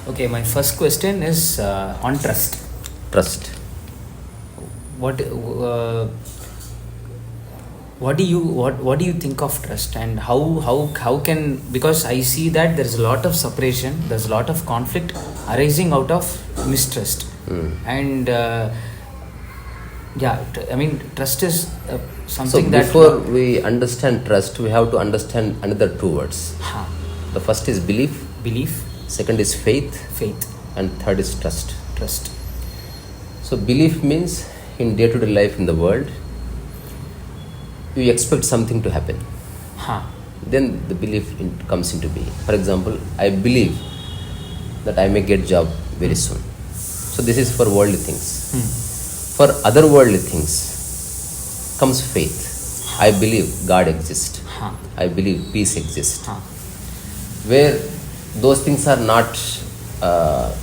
Okay, my first question is on trust. Trust. What do you think of trust, and how can, because I see that there's a lot of separation, there's a lot of conflict arising out of mistrust. And trust is something So that before we understand trust, we have to understand another two words. The first is belief, second is faith, and third is trust. So belief means in day-to-day life in the world, you expect something to happen. Then the belief comes into being. For example, I believe that I may get job very soon. So this is for worldly things. For other worldly things comes faith. I believe God exists. I believe peace exists. Where those things are not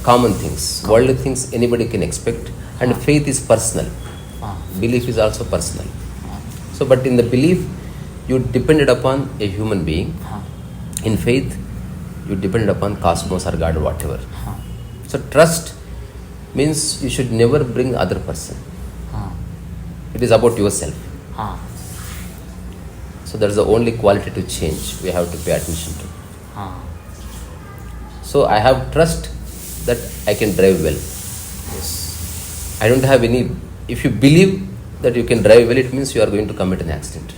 common things. Worldly things anybody can expect, and faith is personal. Belief is also personal. So, but in the belief, you depended upon a human being. In faith, you depended upon cosmos or God or whatever. So, trust means you should never bring other person. It is about yourself. So, that is the only quality to change we have to pay attention to. So, I have trust that I can drive well. Yes. I don't have any. If you believe that you can drive well, it means you are going to commit an accident.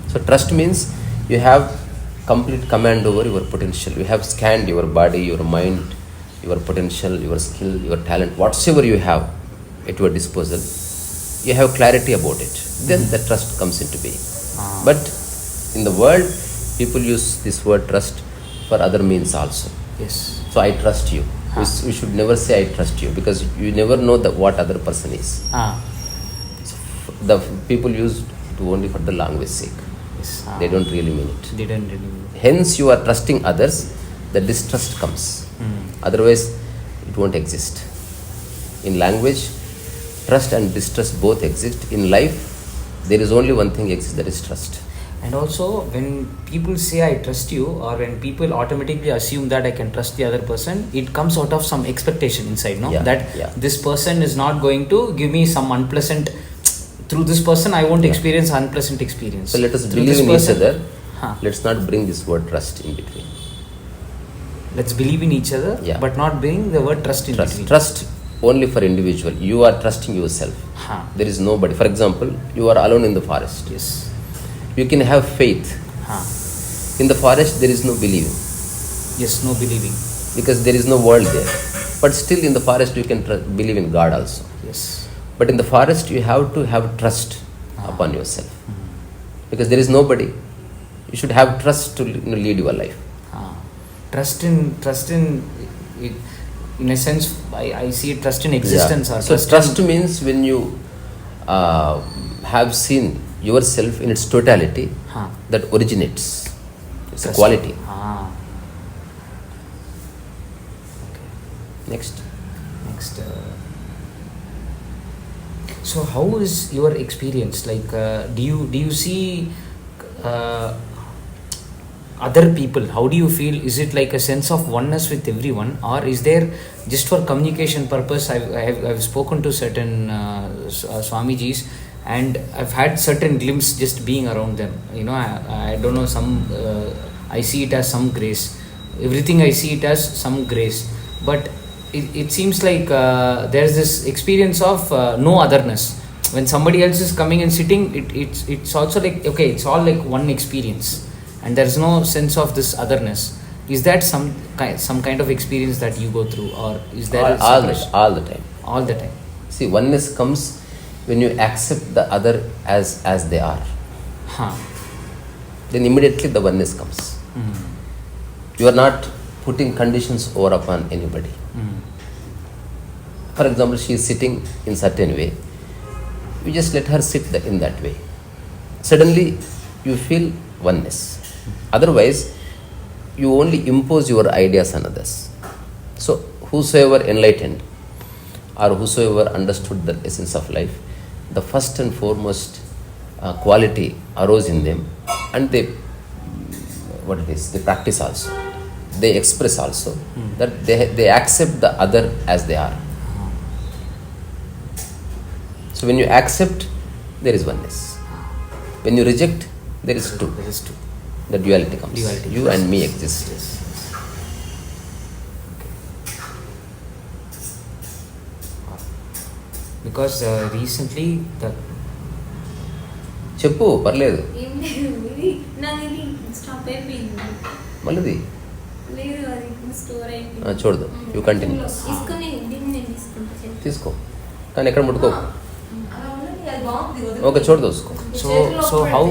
So trust means you have complete command over your potential. You have scanned your body, your mind, your potential, your skill, your talent, whatsoever you have at your disposal. You have clarity about it. Then the trust comes into being. But in the world, people use this word trust for other means also. Yes. So I trust you. We should never say I trust you, because you never know what other person is. So the people use it only for the language sake. Yes. They don't really mean it. They don't really mean it. Hence you are trusting others, the distrust comes. Otherwise it won't exist. In language, trust and distrust both exist. In life, there is only one thing exists, that is trust. And also, when people say I trust you, or when people automatically assume that I can trust the other person, it comes out of some expectation inside, no? This person is not going to give me some unpleasant. Through this person, I won't experience unpleasant experience. So let us believe in each other. Let's not bring this word trust in between. Let's believe in each other, but not bring the word trust in between. Trust only for individual. You are trusting yourself. There is nobody. For example, you are alone in the forest. Yes. You can have faith. In the forest, there is no believing. Yes, no believing. Because there is no world there. But still in the forest, you can believe in God also. Yes. But in the forest, you have to have trust upon yourself. Because there is nobody. You should have trust to lead your life. Trust in a sense, I see trust in existence. Or so trust means when you have seen yourself in its totality, that originates. It's trust. A quality. Okay. Next. So how is your experience? Like, do you see other people? How do you feel? Is it like a sense of oneness with everyone, or is there just for communication purpose? I've spoken to certain Swamijis, and I've had certain glimpses just being around them. I don't know, I see it as some grace. Everything I see it as some grace, but it seems like there's this experience of no otherness. When somebody else is coming and sitting, it's also like, okay, it's all like one experience, and there's no sense of this otherness. Is that some kind of experience that you go through, or is there all the time? All the time. See, oneness comes when you accept the other as they are. Then immediately the oneness comes. You are not putting conditions over upon anybody. For example, she is sitting in certain way. You just let her sit in that way. Suddenly, you feel oneness. Otherwise, you only impose your ideas on others. So, whosoever enlightened or whosoever understood the essence of life, the first and foremost quality arose in them, and they practice also, they express also, that they accept the other as they are. So when you accept, there is oneness. When you reject, there is two. The duality comes. You and me exist. Yes. Because recently the చెప్పు పర్లేదు మళ్ళీ చూడదు. You continue. తీసుకో కానీ ఎక్కడ ముట్టుకో. Okay చూడదు ఉసుకో. So how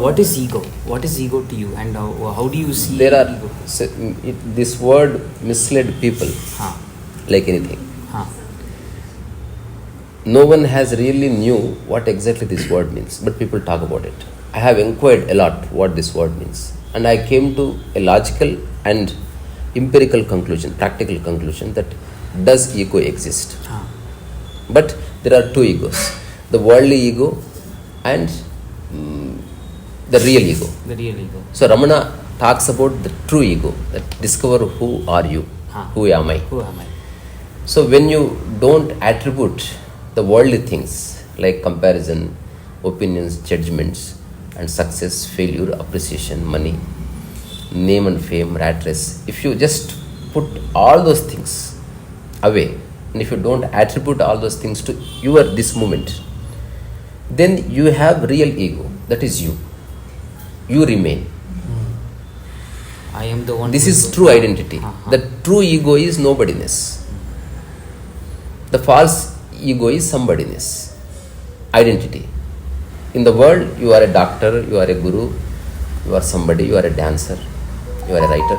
what is ego? What is ego to you, and how do you see there are ego? this word misled people like anything. No one has really knew what exactly this word means, but people talk about it. I have inquired a lot what this word means, and I came to a logical and empirical conclusion, practical conclusion, that does ego exist? But there are two egos, the worldly ego and the real ego. The real ego. So Ramana talks about the true ego, that discover who are you, who am I. So when you don't attribute the worldly things like comparison, opinions, judgments, and success, failure, appreciation, money, name and fame, rat race, if you just put all those things away, and if you don't attribute all those things to your this moment, then you have real ego, that is you. You remain. I am the one. This is true identity. The true ego is nobodiness. The false ego is somebodyness, identity. In the world, you are a doctor, you are a guru, you are somebody, you are a dancer, you are a writer.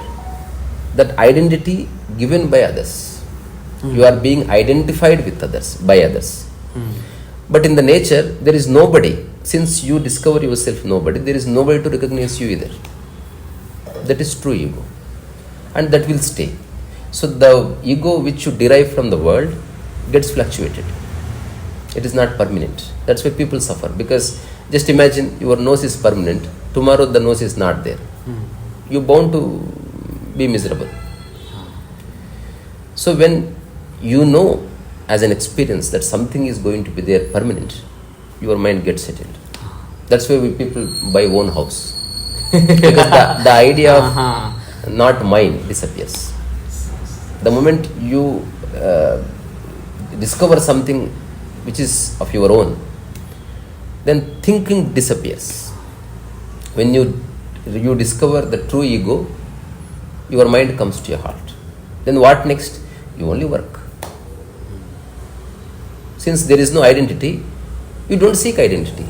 That identity given by others. You are being identified with others, by others. But in the nature, there is nobody. Since you discover yourself nobody, there is nobody to recognize you either. That is true ego. And that will stay. So the ego which you derive from the world gets fluctuated. It is not permanent. That's why people suffer. Because just imagine your nose is permanent. Tomorrow the nose is not there. You're bound to be miserable. So when you know as an experience that something is going to be there permanent, your mind gets settled. That's why people buy own house. Because the idea of not mine disappears. The moment you discover something which is of your own, then thinking disappears. When you discover the true ego, your mind comes to your heart. Then what next? You only work. Since there is no identity, you don't seek identity.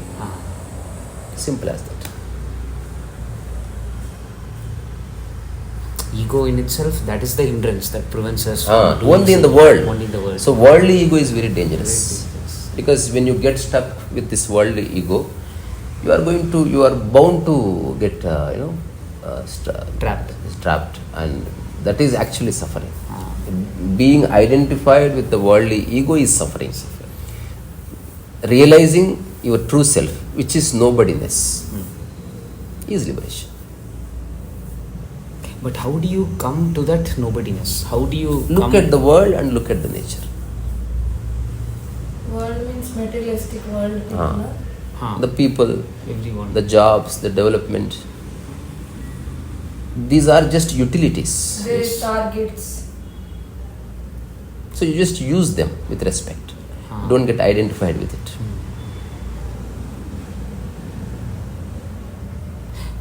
Simple as that. Ego in itself, that is the hindrance that prevents us from doing only in the world. Only in the world. So worldly ego is very dangerous. Because when you get stuck with this worldly ego, you are bound to get trapped, and that is actually suffering. Being identified with the worldly ego is suffering. Realizing your true self, which is nobodiness, is liberation. But how do you come to that nobodiness? How do you look at the world and look at the nature? World means materialistic world. The people, everyone, the jobs, the development. These are just utilities. There is targets. So you just use them with respect. Don't get identified with it.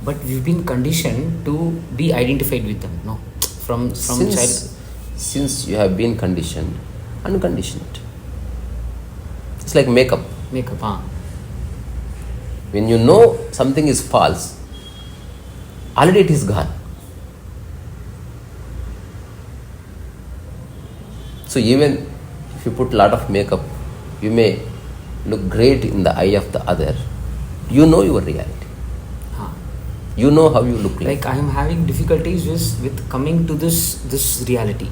But we've been conditioned to be identified with them, no? From child. Since you have been conditioned, uncondition it. It's like makeup. When you know something is false, already it is gone. So even if you put a lot of makeup, you may look great in the eye of the other. You know your reality. You know how you look like. Like I am having difficulties with coming to this reality,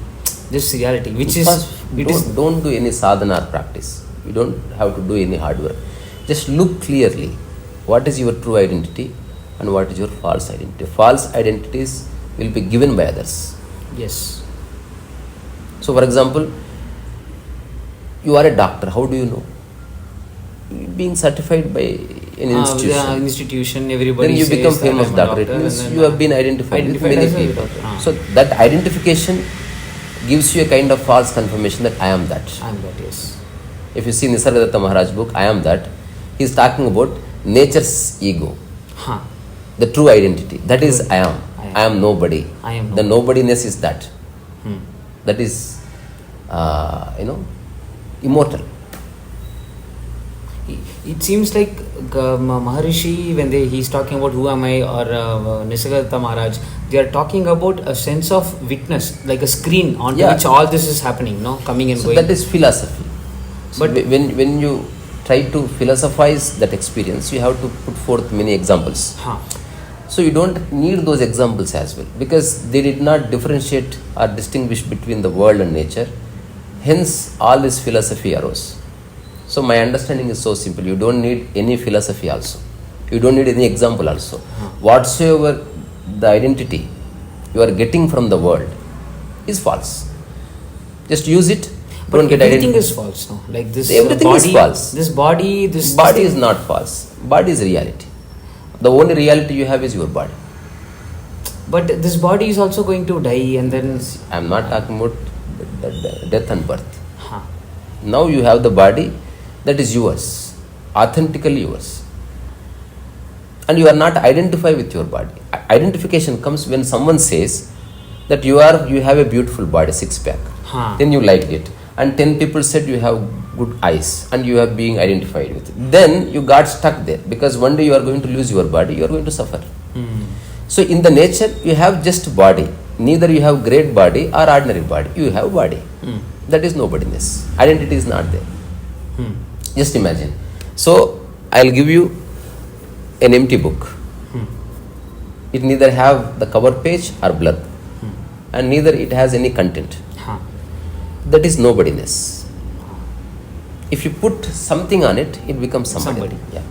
which is don't do any sadhana or practice. You don't have to do any hard work. Just look clearly what is your true identity and what is your false identity. False identities will be given by others. Yes. So, for example, you are a doctor. How do you know? Being certified by an institution. Yeah, institution. Everybody. Then you says become that famous I'm a doctor. It doctor, means and then, you have been identified with many as a people. doctor. So that identification gives you a kind of false confirmation that I am that. I'm that. Yes. If you see Nisargadatta Maharaj book, I am that, he is talking about nature's ego, Huh. the true identity. That is I am. I am nobody. I am The nobodiness is that. Hmm. That is, immortal. It seems like Maharishi, when he's talking about who am I, or Nisargadatta Maharaj, they are talking about a sense of witness, like a screen onto which all this is happening, no, coming and So going. that is philosophy. So But- when you try to philosophize that experience, you have to put forth many examples. Huh. So you don't need those examples as well, because they did not differentiate or distinguish between the world and nature. Hence, all this philosophy arose. So my understanding is so simple. You don't need any philosophy also. You don't need any example also. Whatsoever the identity you are getting from the world is false. Just use it. But Don't get everything identity. is false, no? Like this Everything is body, false. This body, this Body this is not false. Body is reality. The only reality you have is your body. But this body is also going to die, and then I am not talking about death and birth. huh. Now you have the body that is yours, authentically yours. And you are not identified with your body. Identification comes when someone says that you have a beautiful body, six-pack. Huh. Then you like it. And 10 people said you have good eyes and you are being identified with it. Then you got stuck there, because one day you are going to lose your body, you are going to suffer. So in the nature, you have just body. Neither you have great body or ordinary body. You have body. That is nobodiness. Identity is not there. Just imagine. So I'll give you an empty book. It neither have the cover page or blurb, and neither it has any content. Huh. That is nobodiness. If you put something on it, it becomes somebody. Yeah.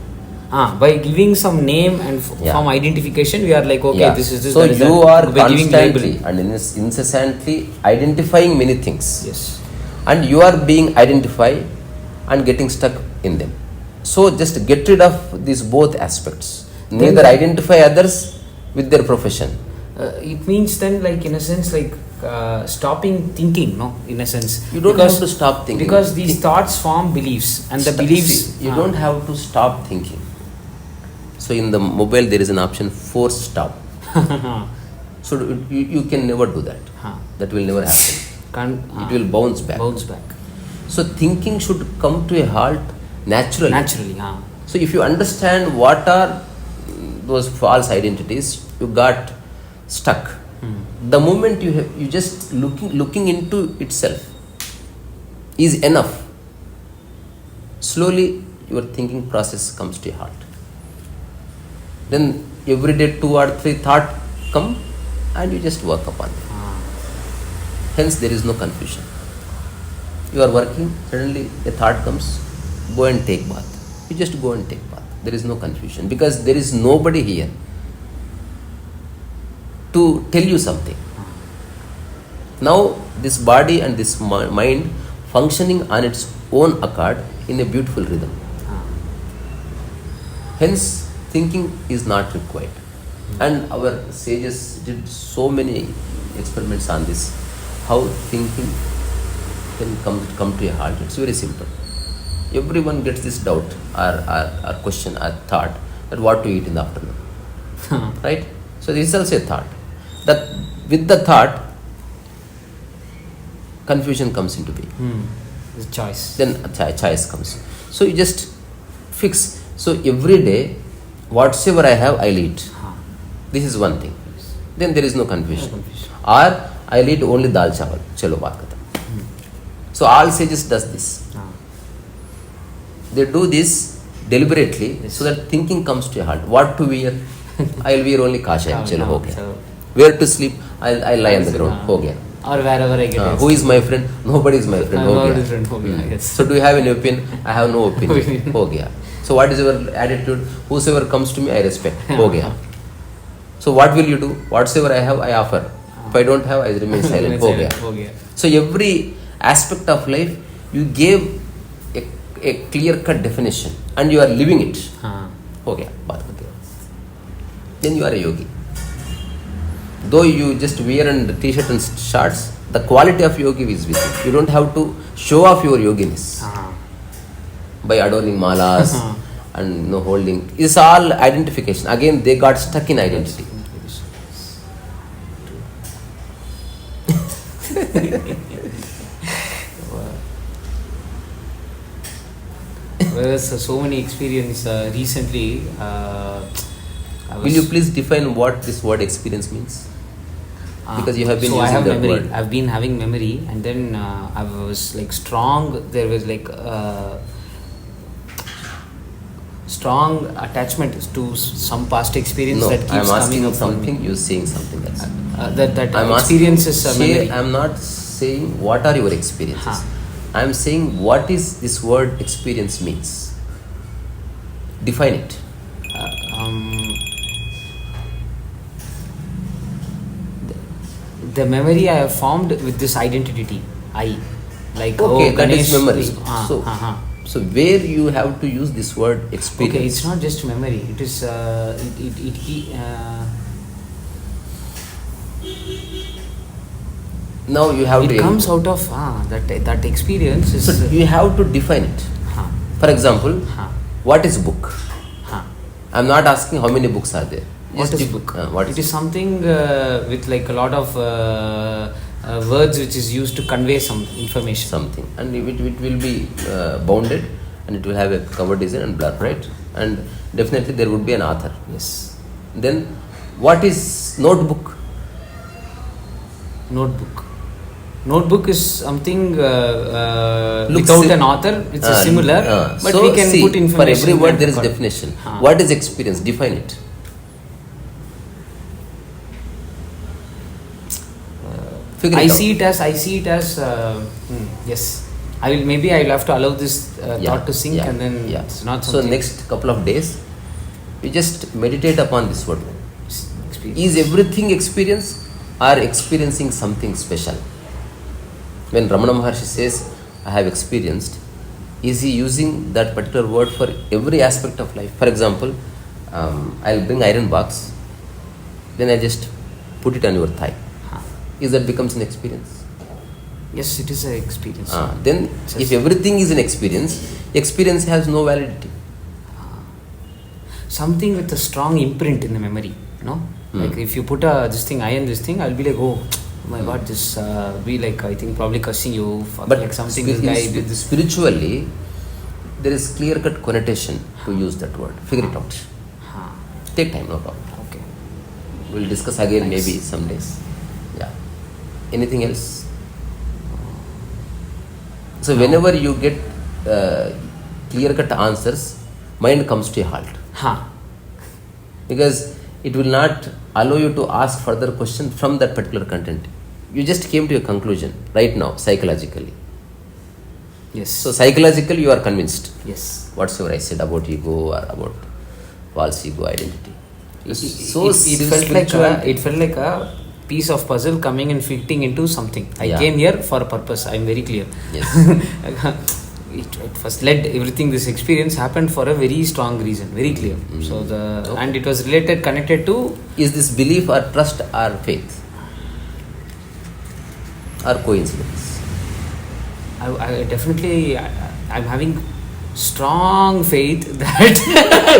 By giving some name and Yeah. from identification, we are like, okay, Yeah. this is this. So that is you that. are By giving constantly label. and incessantly identifying many things. Yes. And you are being identified and getting stuck in them. So just get rid of these both aspects. Neither identify others with their profession. It means then, like, in a sense, like stopping thinking, no, in a sense. You don't have to stop thinking. Because these thoughts form beliefs, and the beliefs. You don't have to stop thinking. So in the mobile there is an option, force stop. So you can never do that. That will never happen. It will bounce back. Bounce back. So thinking should come to a halt naturally. Naturally, So if you understand what are those false identities, you got stuck. The moment you just looking into itself is enough. Slowly your thinking process comes to a halt. Then every day 2 or 3 thoughts come and you just work upon them. Hence there is no confusion. You are working, suddenly a thought comes, go and take bath. You just go and take bath. There is no confusion, because there is nobody here to tell you something. Now this body and this mind functioning on its own accord in a beautiful rhythm. Hence thinking is not required. And our sages did so many experiments on this. How thinking can come to a halt. It's very simple. Everyone gets this doubt or question or thought that what to eat in the afternoon. Right? So this is also a thought. That with the thought, confusion comes into being. The choice. Then a choice comes. So you just fix. So every day, whatsoever I have, I'll eat. This is one thing. Then there is no confusion. Or I'll eat only dal chawal. Chalo baat khatam. So all sages does this. They do this deliberately so that thinking comes to a halt. What to wear? I'll wear only kashayam. Chalo ho gaya. Where to sleep? I'll lie on the ground. Ho gaya. Or wherever I get it. Who is my friend? Nobody is my friend. Nobody is friend. Yes. So do you have any opinion? I have no opinion. Ho gaya. So what is your attitude? Whosoever comes to me, I respect. Ho gaya. So what will you do? Whatsoever I have, I offer. If I don't have, I remain silent. Ho gaya. So every aspect of life, you gave a clear-cut definition and you are living it. Ho gaya. Baat ho gaya. Then you are a yogi. Though you just wear a t-shirt and shorts, the quality of yogi is with you. You don't have to show off your yoginess by adorning malas and holding. It's all identification. Again, they got stuck in identity. Whereas so many experience recently. Will you please define what this word experience means? Because you have been using I have that memory. word. I've been having memory, and then I was like strong. There was like strong attachment to some past experience that keeps I'm asking coming up something. for me. You're saying something else. That I'm experience is a memory. I'm not saying what are your experiences. I'm saying what is this word experience means. Define it. The memory I have formed with this identity, I, like Okay, that Ganesh is memory. is- So where you have to use this word experience. Okay, it's not just memory. It is Now you have it to. comes out of that experience is. So you have to define it. For example, what is book? I'm not asking how many books are there. What is book? It is something with like a lot of words which is used to convey some information. Something, and it will be bounded, and it will have a cover design and blur, right? And definitely there would be an author. Yes. Then, what is notebook? Notebook is something Looks without an author. It's a similar, but so we can see, put information. For every word and there is record. definition. What is experience? Define it. Figure it I out. see it as yes. I'll have to allow this thought to sink and then it's not So something. next couple of days, you just meditate upon this word. Experience. Is everything experience or experiencing something special? When Ramana Maharshi says, I have experienced, is he using that particular word for every aspect of life? For example, I'll bring iron box, then I just put it on your thigh. Is that becomes an experience? Yes, it is an experience. Then if everything is an experience has no validity. Something with a strong imprint in the memory, like if you put this thing, I'll be like, oh my god, this be like, I think probably cursing you for But like something this guy did. Spiritually, there is clear-cut connotation to use that word. Figure it out. Take time, no problem. Okay. We'll discuss again Nice. maybe some days. Yeah. Anything else? So whenever you get clear-cut answers, mind comes to a halt. Because it will not allow you to ask further question from that particular content. You just came to a conclusion right now, psychologically. Yes. So psychologically you are convinced. Yes. Whatsoever I said about ego or about false ego identity. It felt like a piece of puzzle coming and fitting into something. I came here for a purpose. I'm very clear. Yes. It first led everything. This experience happened for a very strong reason, very clear. So and it was connected to. Is this belief or trust or faith or coincidence? I definitely I'm having strong faith that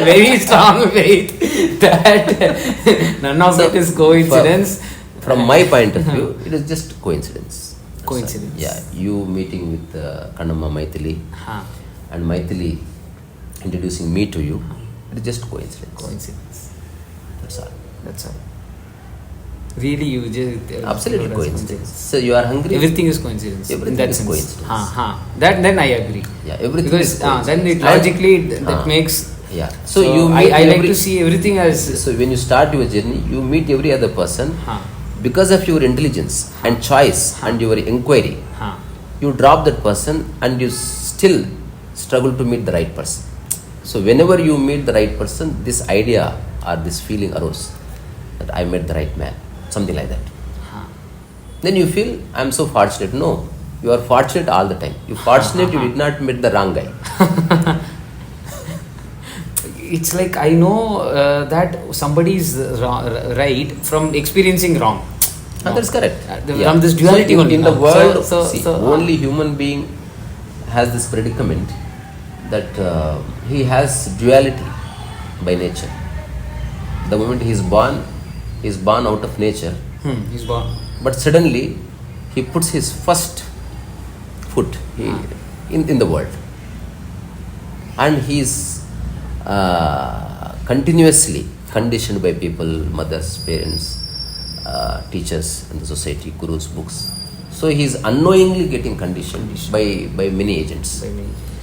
very strong faith that none of it is coincidence. From my point of view, it is just coincidence. Coincidence. Yeah, you meeting with Kannamma Maithili and Maithili introducing me to you, it is just coincidence. Coincidence. That's all. Really, you just Absolutely coincidence. So you are hungry. Everything is coincidence. Everything in that is sense. coincidence. Then I agree. Yeah, everything Because is coincidence. then it logically that makes. Yeah. So you I like to see everything as. So when you start your journey, you meet every other person. because of your intelligence and choice and your inquiry, Huh. you drop that person and you still struggle to meet the right person. So whenever you meet the right person, this idea or this feeling arose that I met the right man, something like that. Huh. Then you feel, I am so fortunate. No, you are fortunate all the time. You fortunate you did not meet the wrong guy. It's like I know that somebody is right from experiencing wrong. No. That's correct. From this duality so only. in the no? world, So, only human being has this predicament that he has duality by nature. The moment he is born out of nature. He's born. But suddenly, he puts his first foot in the world. And he is continuously conditioned by people, mothers, parents, teachers in the society, gurus, books. So he is unknowingly getting conditioned by many agents.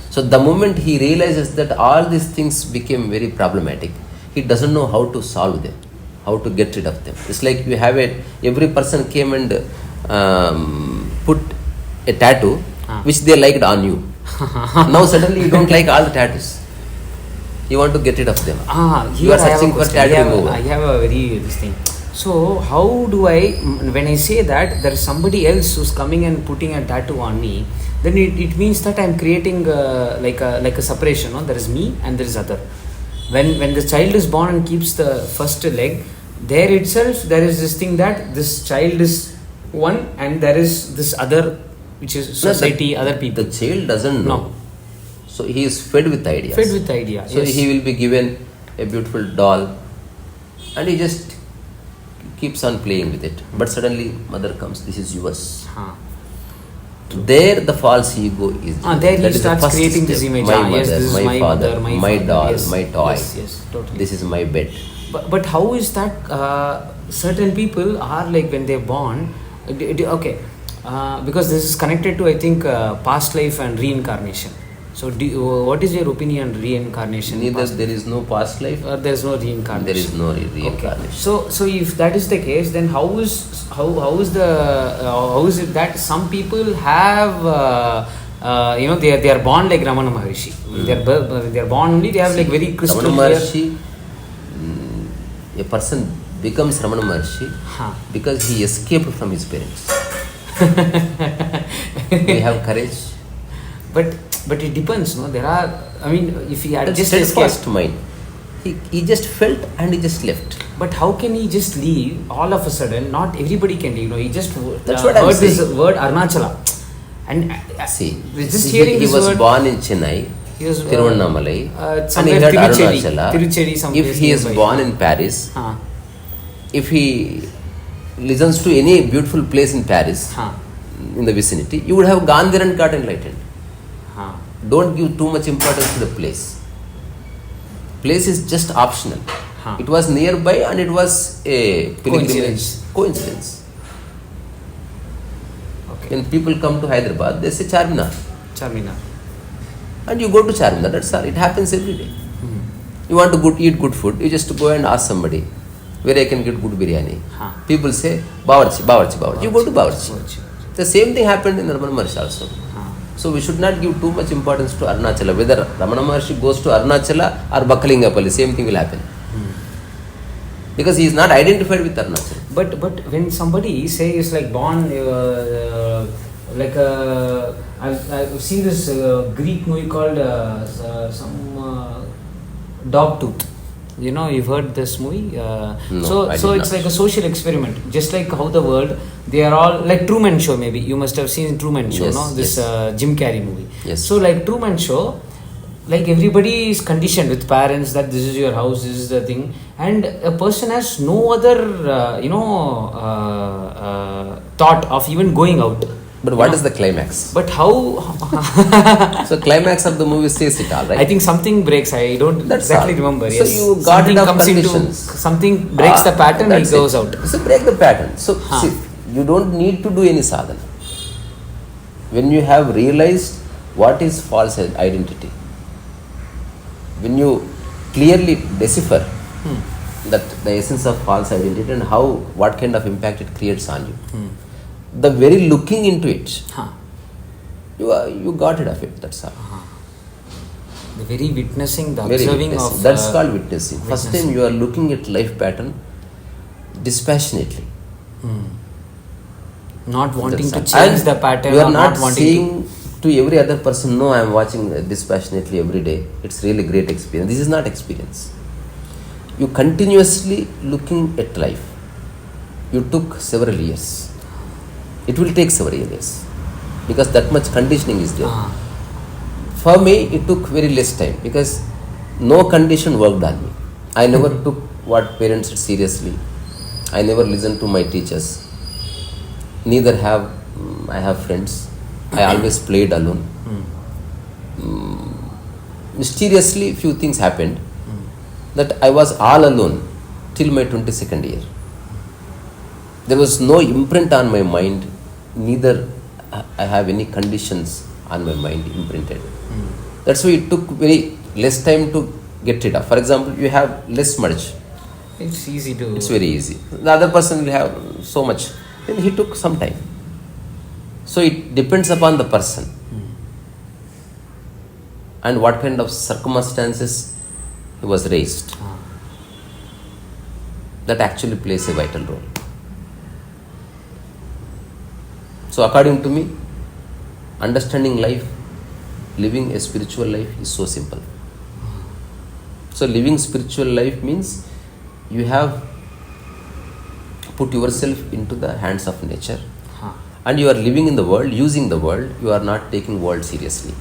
So the moment he realizes that all these things became very problematic, he doesn't know how to solve them, how to get rid of them. It's like you have every person came and put a tattoo which they liked on you. Now suddenly you don't like all the tattoos. You want to get rid of them. You are searching for tattoo remover. I have a very this thing. So how do I, when I say that there is somebody else who's coming and putting a tattoo on me, then it means that I'm creating like a separation. No? There is me and there is other. When the child is born and keeps the first leg, there itself there is this thing that this child is one and there is this other, which is society, other people. The child doesn't know. No. So he is fed with ideas. Fed with ideas. So yes. he will be given a beautiful doll and he just keeps on playing with it. But suddenly mother comes, this is yours. There the false ego is. There he starts creating this image. My mother, yes, this is my father, mother, my my father. doll, Yes. my toy. Yes, totally. This is my bed. But how is that certain people are like when they're born, okay, because this is connected to I think past life and reincarnation. So what is your opinion on reincarnation? Neither there is no past life or there is no reincarnation. There is no reincarnation. Okay. So if that is the case, then how is it that some people have they are born like Ramana Maharishi. They are born only. They have like very crystal Ramana clear. Maharishi, a person becomes Ramana Maharishi because he escaped from his parents. We have courage. But it depends, no? There are, I mean, if he had just escaped mind, he just felt and he just left. But how can he just leave all of a sudden? Not everybody can leave. He just heard this word Arunachala, and just hearing he this was word. Born in Chennai, Tiruvannamalai, and he heard Arunachala. If he is born in Paris, if he listens to any beautiful place in Paris, in the vicinity, you would have gone there and got enlightened. Don't give too much importance to the place. Place is just optional. It was nearby and it was a coincidence. Okay. When people come to Hyderabad, they say Charminar. And you go to Charminar, that's all. It happens every day. You want to eat good food, you just go and ask somebody where I can get good biryani. People say Bawarchi. You go to Bawarchi. The same thing happened in Ramana Maharshi also. So we should not give too much importance to Arunachala. Whether Ramana Maharshi goes to Arunachala or Bakkalingapalli, same thing will happen. Because he is not identified with Arunachala. But when somebody is like born I've seen this Greek movie called some Dog Tooth. You know, you've heard this movie? No, so it's like a social experiment. Just like how the world, they are all like Truman Show maybe. You must have seen Truman Show, no? This Jim Carrey movie. Yes. So like Truman Show, like everybody is conditioned with parents that this is your house, this is the thing. And a person has no other, thought of even going out. But what is the climax? But how? So climax of the movie says it all, right? I think something breaks. I don't exactly remember. So you got something enough comes conditions. Something breaks the pattern and it goes out. So break the pattern. So see, you don't need to do any sadhana. When you have realized what is false identity, when you clearly decipher that the essence of false identity and what kind of impact it creates on you. The very looking into it, you got rid of it. That's all. The very witnessing, the Very observing witnessing. of That's called witnessing. First witnessing. time you are looking at life pattern dispassionately. Not wanting to That's all. change And the pattern. you or are not wanting saying to every other person, no, I am watching dispassionately every day. It's really great experience. This is not experience. You continuously looking at life. You took several years. It will take several years because that much conditioning is there. For me, it took very less time because no condition worked on me. I never took what parents said seriously. I never listened to my teachers. Neither have I have friends. I always played alone. Mysteriously, few things happened that I was all alone till my 22nd year. There was no imprint on my mind. Neither I have any conditions on my mind imprinted. That's why it took very less time to get rid of. For example, you have less merge. It's easy to. It's very easy. The other person will have so much. Then he took some time. So it depends upon the person and what kind of circumstances he was raised. That actually plays a vital role. So according to me, understanding life, living a spiritual life is so simple. So living spiritual life means you have put yourself into the hands of nature and you are living in the world, using the world. You are not taking world seriously.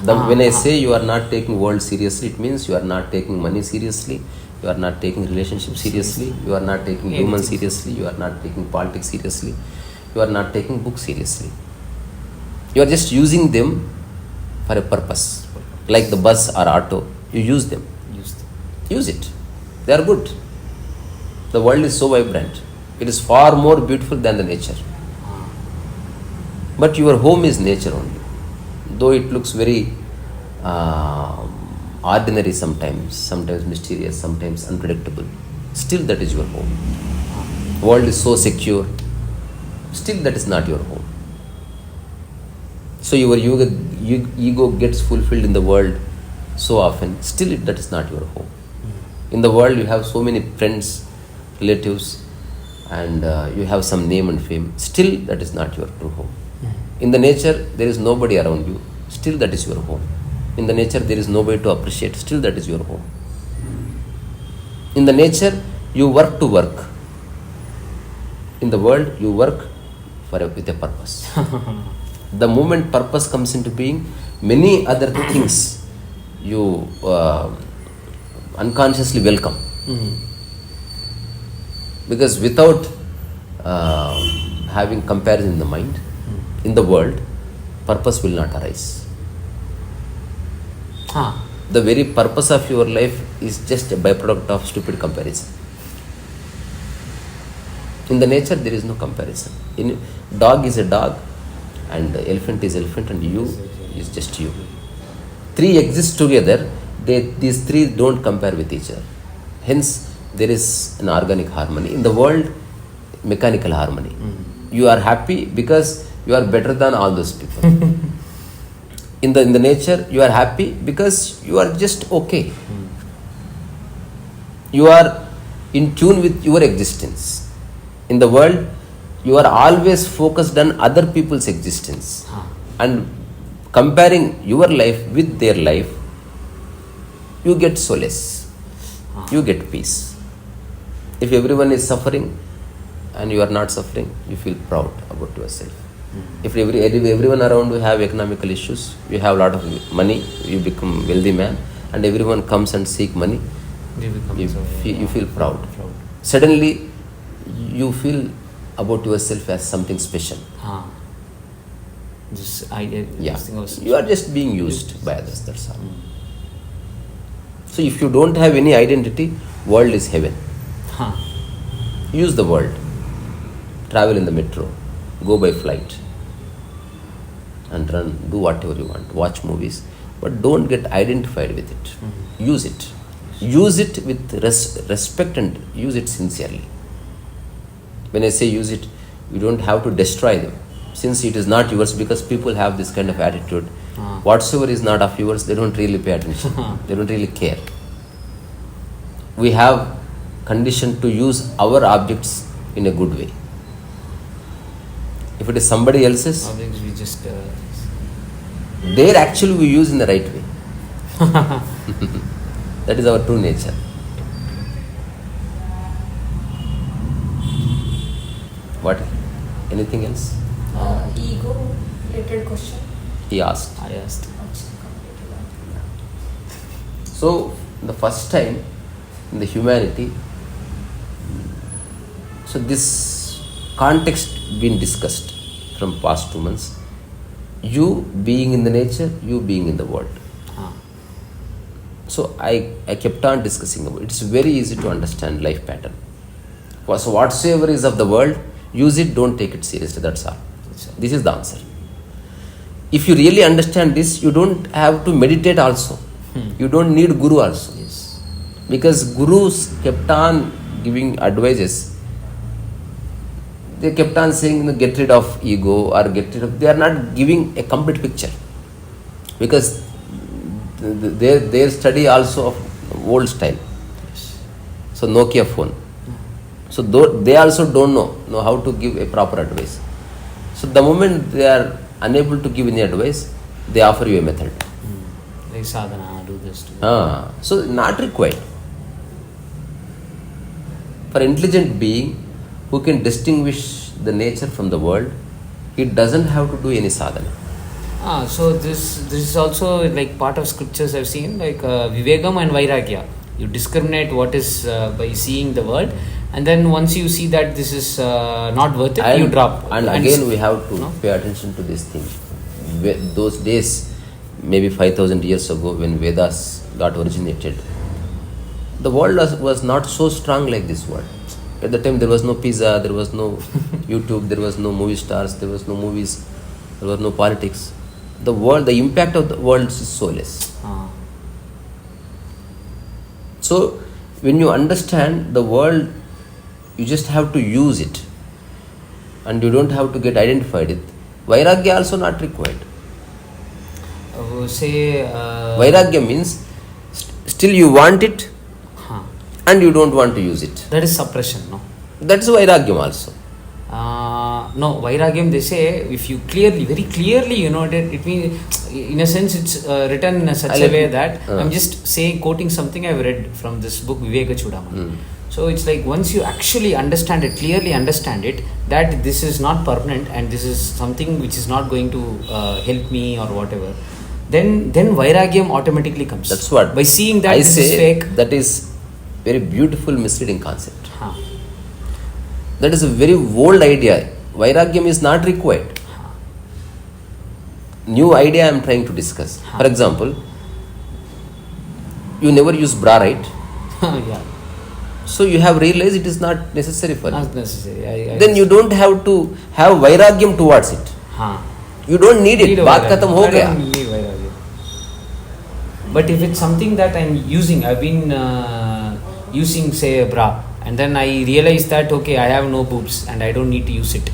When I say you are not taking world seriously, it means you are not taking money seriously, you are not taking relationships seriously, you are not taking humans seriously, you are not taking politics seriously, you are not taking books seriously. You are just using them for a purpose. Like the bus or auto, you use them. Use it. They are good. The world is so vibrant. It is far more beautiful than the nature. But your home is nature only. Though it looks very ordinary sometimes mysterious, sometimes unpredictable, still that is your home. World is so secure, still that is not your home. So your ego gets fulfilled in the world so often, still that is not your home. In the world you have so many friends, relatives, and you have some name and fame, still that is not your true home. In the nature there is nobody around you, still that is your home. In the nature there is nobody to appreciate, still that is your home. In the nature you work to work. In the world you work with a purpose. The moment purpose comes into being, many other things you unconsciously welcome. Because without having comparison in the mind, in the world, purpose will not arise. The very purpose of your life is just a byproduct of stupid comparison. In the nature there is no comparison. Dog is a dog, and elephant is elephant, and you is just you. Three exist together. These three don't compare with each other. Hence, there is an organic harmony. In the world, mechanical harmony. You are happy because you are better than all those people. In the nature, you are happy because you are just okay. You are in tune with your existence. In the world, you are always focused on other people's existence. And comparing your life with their life, you get solace. You get peace. If everyone is suffering and you are not suffering, you feel proud about yourself. If everyone around you have economical issues, you have a lot of money, you become wealthy man, and everyone comes and seek money, you feel proud. Suddenly, you feel about yourself as something special. You are just being used by others, that's all. So if you don't have any identity, world is heaven. Use the world. Travel in the metro. Go by flight. And run. Do whatever you want. Watch movies. But don't get identified with it. Use it. use it with respect and use it sincerely. When I say use it, you don't have to destroy them, since it is not yours, because people have this kind of attitude. Whatsoever is not of yours, they don't really pay attention. They don't really care. We have conditioned to use our objects in a good way. If it is somebody else's, Objects we just there actually we use in the right way. That is our true nature. What? Anything else? Ego related question. He asked. I asked. So, the first time in the humanity, so this context been discussed from past 2 months. You being in the nature, you being in the world. So I kept on discussing about it. It's very easy to understand life pattern. So whatsoever is of the world, use it, don't take it seriously, that's all. This is the answer. If you really understand this, you don't have to meditate also. You don't need guru also. Yes. Because gurus kept on giving advices. They kept on saying, get rid of ego or get rid of... They are not giving a complete picture. Because their study also of old style. Yes. So Nokia phone. So they also don't know how to give a proper advice. So the moment they are unable to give any advice, they offer you a method. Like sadhana, do this, do that. So not required. For intelligent being who can distinguish the nature from the world, he doesn't have to do any sadhana. So this is also like part of scriptures I've seen, like Vivekam and Vairagya. You discriminate what is by seeing the world, and then once you see that this is not worth it, you drop. And again we have to pay attention to this thing. Those days, maybe 5,000 years ago, when Vedas got originated, the world was not so strong like this world. At the time there was no pizza, there was no YouTube, there was no movie stars, there was no movies, there was no politics. The impact of the world is so less. So when you understand the world, you just have to use it, and you don't have to get identified with. Vairagya also not required. Vairagya means still you want it and you don't want to use it. That is suppression, no? That is Vairagyam also. No, Vairagyam, they say, if you very clearly, it means, in a sense, it's written in such a way that I'm just quoting something I've read from this book, Viveka Chudamani. So it's like once you actually understand it, clearly understand it, that this is not permanent and this is something which is not going to help me or whatever, then Vairagyam automatically comes. That's what. By seeing that this is fake. That is very beautiful, misleading concept. That is a very old idea. Vairagyam is not required. New idea I am trying to discuss. For example, you never use bra, right? Yeah. So you have realized it is not necessary for you. Not necessary. Then you don't have to have Vairagyam towards it. You don't need it. Baat khatam ho gaya. But if it's something that I'm using, I've been using, say, a bra, and then I realize that, okay, I have no boobs and I don't need to use it.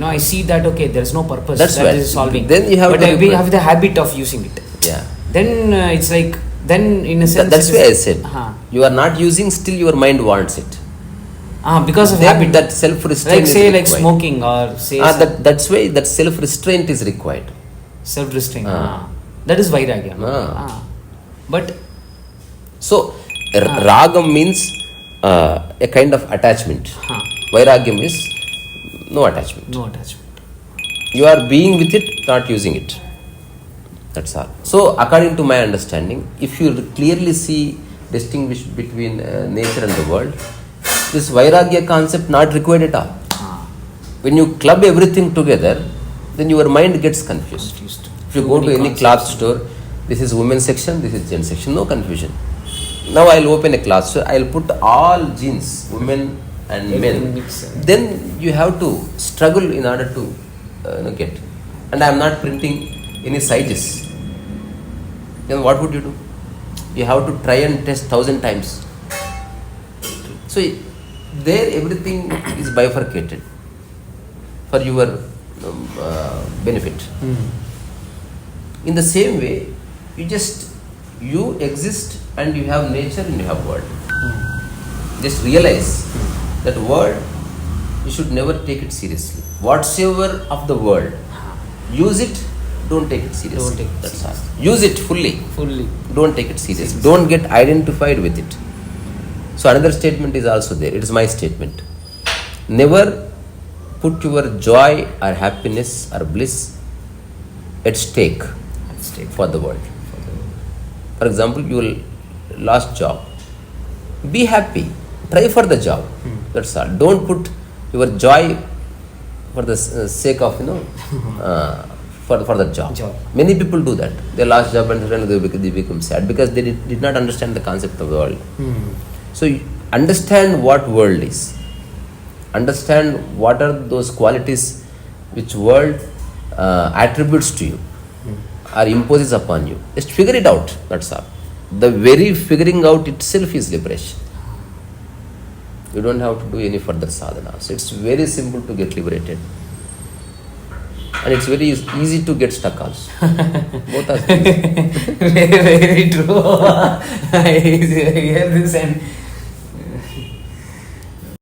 I see that, okay, there's no purpose That's that right. is solving. Then you have but I have the habit of using it. Yeah. Then it's like, then in a sense... That's why I said, you are not using, still your mind wants it. Because of then habit. That self-restraint like say, is like required. smoking or say... That's why that self-restraint is required. Self-restraint. That is Vairagya. But... So, Ragam means a kind of attachment. Vairagyam is no attachment. No attachment. You are being with it, not using it. That's all. So, according to my understanding, if you clearly distinguish between nature and the world, this Vairagya concept not required at all. When you club everything together, then your mind gets confused. If you go to any cloth store, this is women's section, this is gents section, no confusion. Now I'll open a cloth store, I'll put all jeans, women and men. Then you have to struggle in order to get. And I am not printing any sizes. Then what would you do? you have to try and test 1,000 times. So there everything is bifurcated for your benefit. In the same way, you exist and you have nature and you have world. Just realize that world, you should never take it seriously. Whatsoever of the world, use it, don't take it seriously. That's all. Use it fully. Don't take it seriously. Don't get identified with it. So another statement is also there. It is my statement. Never put your joy or happiness or bliss at stake for the world. For example, you will lost job. Be happy. Try for the job. That's all. Don't put your joy for the sake of for the job. Many people do that. They lost job and they become sad because they did not understand the concept of the world. So understand what world is. Understand what are those qualities which world attributes to you or imposes upon you. Just figure it out. That's all. The very figuring out itself is liberation. You don't have to do any further sadhana. So it's very simple to get liberated. And it's very easy to get stuck also. Both are very, very true. I hear this and